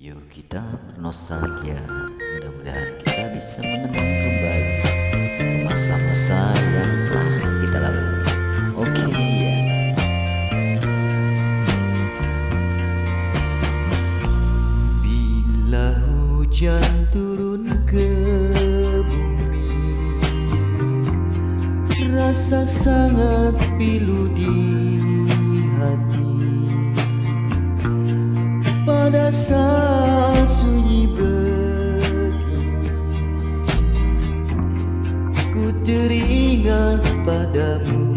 Yuk kita bernostalgia, mudah-mudahan kita bisa mengenang kembali masa-masa yang telah kita lalui. Oke ya. Bila hujan turun ke bumi, rasa sangat pilu di hati. Pada saat sunyi begini, ku teringat padamu.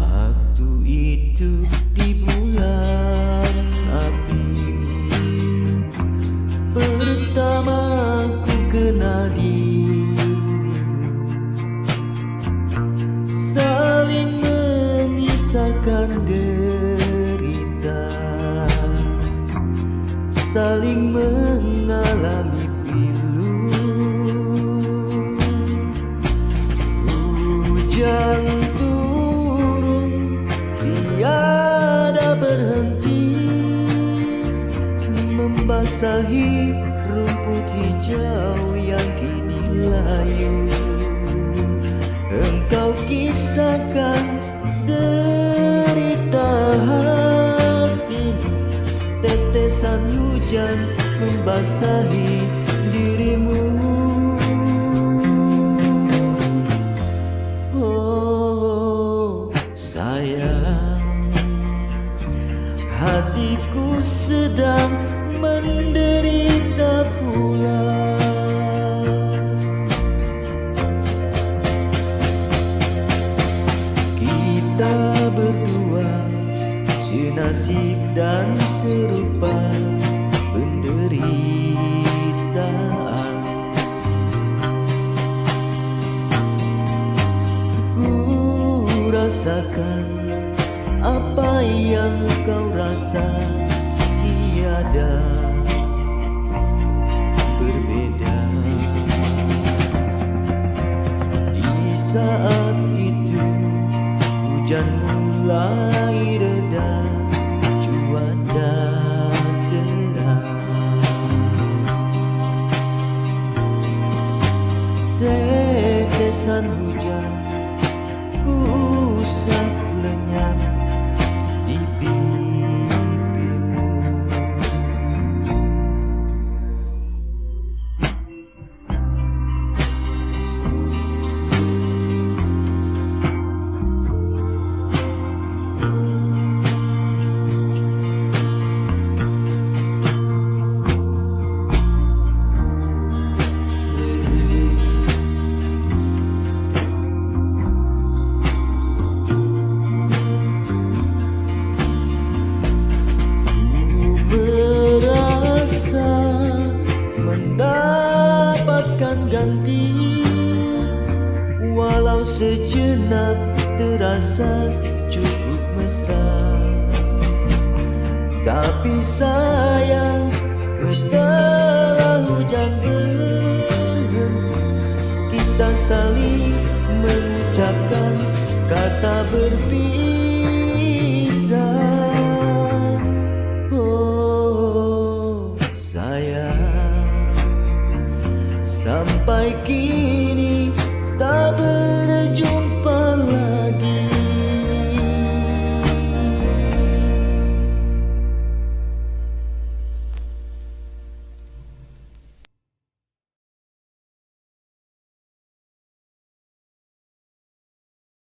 Waktu itu di bulan April, pertama ku kenal dirimu. Saling menyisakan derita, saling mengalami pilu. Hujan turun tiada berhenti, membasahi rumput hijau yang kini layu. Engkau kisahkan derita hati, tetesan hujan membasahi dirimu. Oh sayang, hatiku sedang menderita pula. Kita berdua senasib dan serupa penderitaan. Ku rasakan apa yang kau rasa, tiada berbeda. Di saat itu hujan mulai reda, cuaca cerah. Tetesan hujan ku usap lenyap di pipimu. Mendapatkan ganti, walau sejenak terasa cukup mesra. Tapi sayang, ketika hujan berhenti, kita saling mengucapkan kata berpisah.